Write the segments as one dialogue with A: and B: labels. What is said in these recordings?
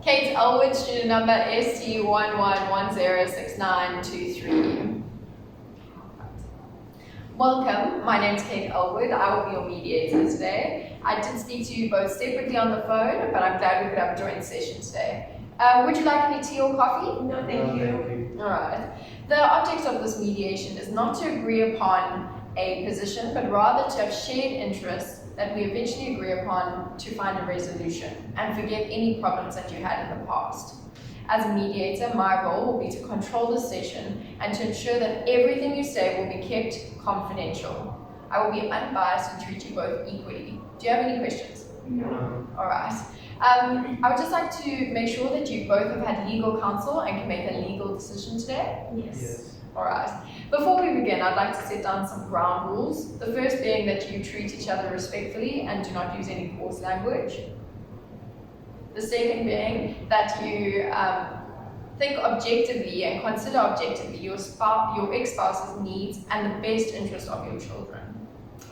A: Kayt Aylward, student number ST11106923. Welcome, my name is Kayt Aylward. I will be your mediator today. I did speak to you both separately on the phone, but I'm glad we could have a joint session today. Would you like any tea or coffee?
B: No, thank you.
A: Alright. The object of this mediation is not to agree upon a position, but rather to have shared interests that we eventually agree upon to find a resolution and forget any problems that you had in the past. As a mediator, my role will be to control the session and to ensure that everything you say will be kept confidential. I will be unbiased and treat you both equally. Do you have any questions?
B: No.
A: Alright. I would just like to make sure that you both have had legal counsel and can make a legal decision today.
B: Yes.
A: Alright. Before we begin, I'd like to set down some ground rules. The first being that you treat each other respectfully and do not use any coarse language. The second being that you think objectively and consider objectively your ex-spouse's needs and the best interest of your children.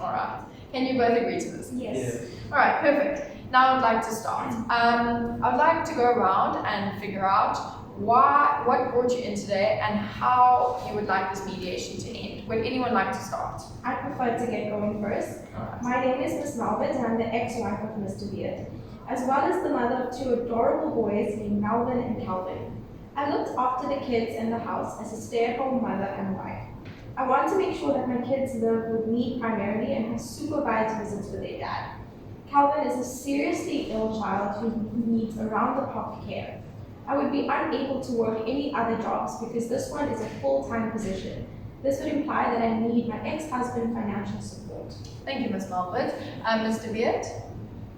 A: Alright. Can you both agree to this?
B: Yes.
A: Alright, perfect. Now I'd like to start. I'd like to go around and figure out what brought you in today and how you would like this mediation to end. Would anyone like to start?
B: I prefer to get going first.
A: Alright.
B: My name is Miss Melvin and I'm the ex-wife of Mr. Beard, as well as the mother of two adorable boys named Melvin and Calvin. I looked after the kids in the house as a stay-at-home mother and wife. I want to make sure that my kids live with me primarily and have supervised visits with their dad. Calvin is a seriously ill child who needs around-the-clock care. I would be unable to work any other jobs because this one is a full-time position. This would imply that I need my ex-husband financial support.
A: Thank you, Ms. Melvin. Mr. Beard?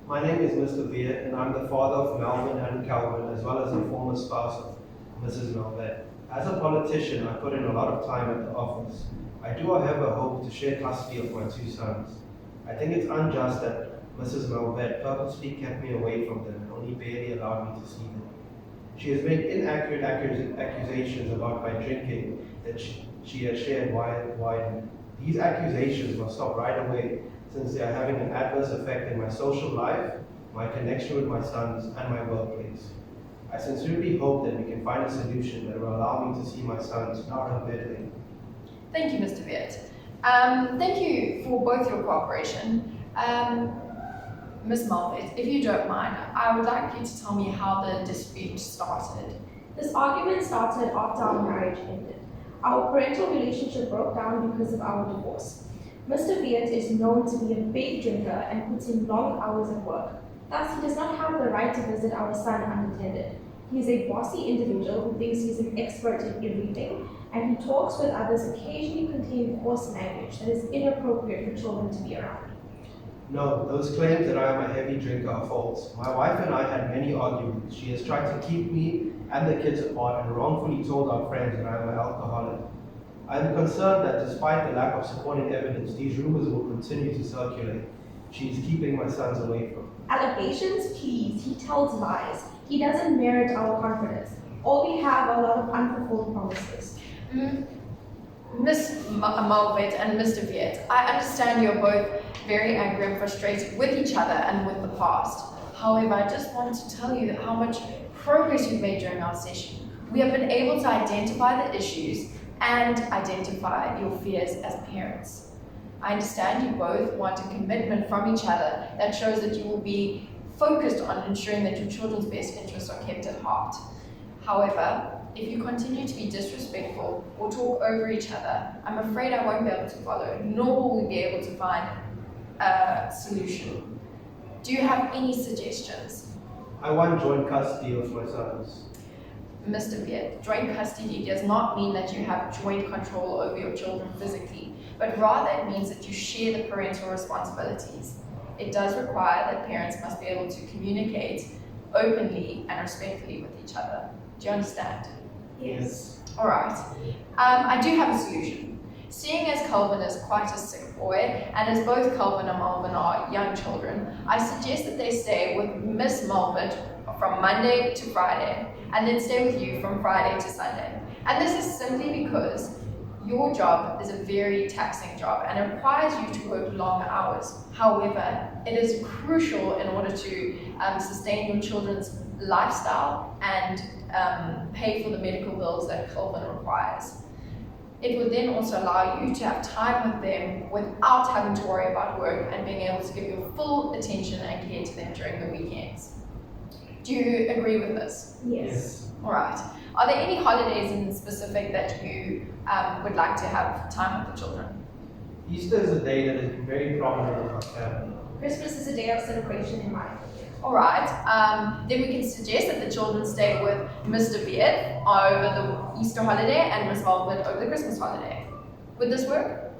C: My name is Mr. Viet, and I'm the father of Melvin and Calvin, as well as the former spouse of Mrs. Melvin. As a politician, I put in a lot of time at the office. I do, however, hope to share custody of my two sons. I think it's unjust that Mrs. Melvin purposely kept me away from them and only barely allowed me to see them. She has made inaccurate accusations about my drinking that she has shared widely. These accusations must stop right away, since they are having an adverse effect in my social life, my connection with my sons, and my workplace. I sincerely hope that we can find a solution that will allow me to see my sons without her meddling.
A: Thank you, Mr. Beard. Thank you for both your cooperation. Ms. Melvin, if you don't mind, I would like you to tell me how the dispute started.
B: This argument started after our marriage ended. Our parental relationship broke down because of our divorce. Mr. Viet is known to be a big drinker and puts in long hours at work. Thus, he does not have the right to visit our son unattended. He is a bossy individual who thinks he's an expert in everything, and he talks with others occasionally contain coarse language that is inappropriate for children to be around.
C: No, those claims that I am a heavy drinker are false. My wife and I had many arguments. She has tried to keep me and the kids apart and wrongfully told our friends that I am an alcoholic. I am concerned that despite the lack of supporting evidence, these rumors will continue to circulate. She is keeping my sons away from me.
B: Allegations, please. He tells lies. He doesn't merit our confidence. All we have are a lot of unfulfilled promises.
A: Ms. Malvet and Mr. Viet, I understand you're both very angry and frustrated with each other and with the past. However, I just wanted to tell you how much progress you've made during our session. We have been able to identify the issues and identify your fears as parents. I understand you both want a commitment from each other that shows that you will be focused on ensuring that your children's best interests are kept at heart. However, if you continue to be disrespectful or talk over each other, I'm afraid I won't be able to follow, nor will we be able to find a solution. Do you have any suggestions?
C: I want joint custody of my sons.
A: Mr. Viet, joint custody does not mean that you have joint control over your children physically, but rather it means that you share the parental responsibilities. It does require that parents must be able to communicate openly and respectfully with each other. Do you understand?
B: Yes.
A: All right. I do have a solution. Seeing as Calvin is quite a sick boy, and as both Calvin and Melvin are young children, I suggest that they stay with Miss Melvin from Monday to Friday, and then stay with you from Friday to Sunday. And this is simply because your job is a very taxing job and it requires you to work long hours. However, it is crucial in order to sustain your children's lifestyle and pay for the medical bills that Calvin requires. It would then also allow you to have time with them without having to worry about work and being able to give your full attention and care to them during the weekends. Do you agree with this?
B: Yes.
A: All right. Are there any holidays in specific that you would like to have time with the children?
C: Easter is a day that is very prominent in our family.
B: Christmas is a day of celebration in my family.
A: All right. Then we can suggest that the children stay with Mr. Beard over the Easter holiday and Miss Mulvett over the Christmas holiday. Would this work?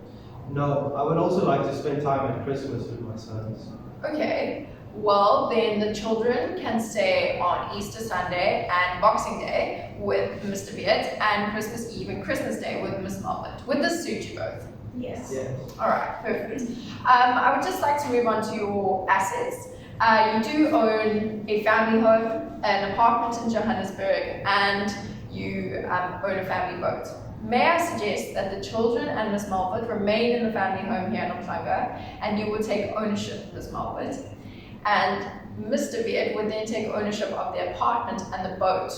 C: No, I would also like to spend time at Christmas with my sons.
A: Okay. Well, then the children can stay on Easter Sunday and Boxing Day with Mr. Beard and Christmas Eve and Christmas Day with Miss Mulvett. Would this suit you both?
B: Yes.
C: Yes.
A: All right, perfect. I would just like to move on to your assets. You do own a family home, an apartment in Johannesburg, and you own a family boat. May I suggest that the children and Miss Mulvett remain in the family home here in Umhlanga, and you would take ownership of Miss Mulvett, and Mr. Beard would then take ownership of the apartment and the boat.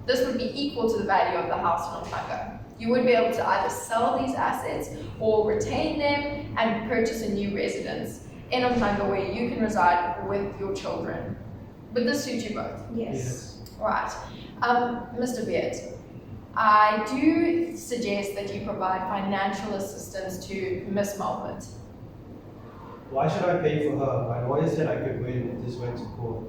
A: This would be equal to the value of the house in Umhlanga. You would be able to either sell these assets or retain them and purchase a new residence in Umhlanga where you can reside with your children. Would this suit you both?
B: Yes.
A: Right. Mr. Beard, I do suggest that you provide financial assistance to Miss Mulvett.
C: Why should I pay for her? My lawyer said I could win if this went to court.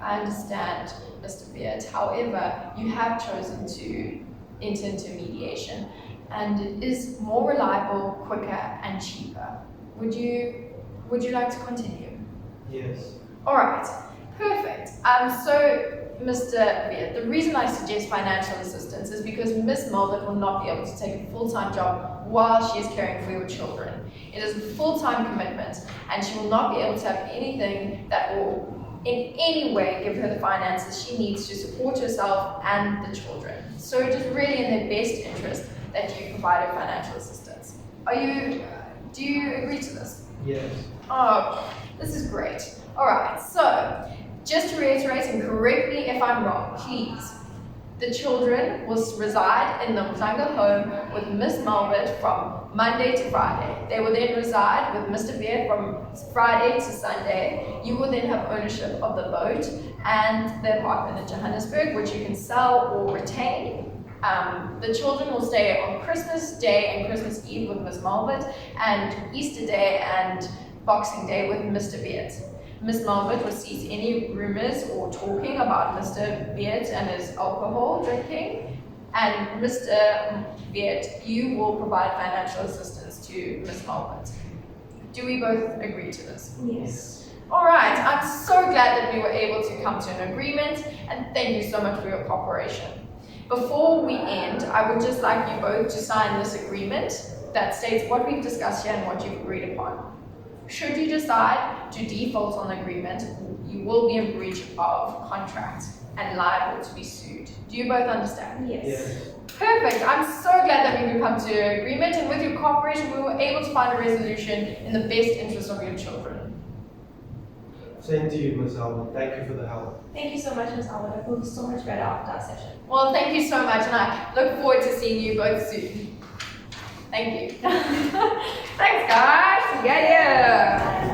A: I understand, Mr. Beard. However, you have chosen to enter into mediation, and it is more reliable, quicker, and cheaper. Would you like to continue?
C: Yes.
A: All right, perfect. So, Mr. Beard, the reason I suggest financial assistance is because Miss Mulvett will not be able to take a full-time job while she is caring for your children. It is a full-time commitment, and she will not be able to have anything that will in any way give her the finances she needs to support herself and the children. So it is really in their best interest that you provide her financial assistance. Do you agree to this?
C: Yes.
A: Oh, this is great. All right, so just to reiterate and correct me if I'm wrong, please. The children will reside in the Umhlanga home with Miss Mulvett from Monday to Friday. They will then reside with Mr. Beard from Friday to Sunday. You will then have ownership of the boat and the apartment in Johannesburg, which you can sell or retain. The children will stay on Christmas Day and Christmas Eve with Miss Mulvett, and Easter Day and Boxing Day with Mr. Beard. Miss Mulvett will cease any rumors or talking about Mr. Beard and his alcohol drinking. And Mr. Beard, you will provide financial assistance to Miss Mulvett. Do we both agree to this?
B: Yes.
A: All right, I'm so glad that we were able to come to an agreement, and thank you so much for your cooperation. Before we end, I would just like you both to sign this agreement that states what we've discussed here and what you've agreed upon. Should you decide to default on the agreement, you will be in breach of contract and liable to be sued. Do you both understand?
B: Yes.
C: Yes.
A: Perfect. I'm so glad that we could come to an agreement, and with your cooperation, we were able to find a resolution in the best interest of your children.
C: Same to you, Ms. Alvin. Thank you for the help.
B: Thank you so much, Ms. Aylward. I feel so much better after our session.
A: Well, thank you so much, and I look forward to seeing you both soon. Thank you. Thanks, guys. Yeah.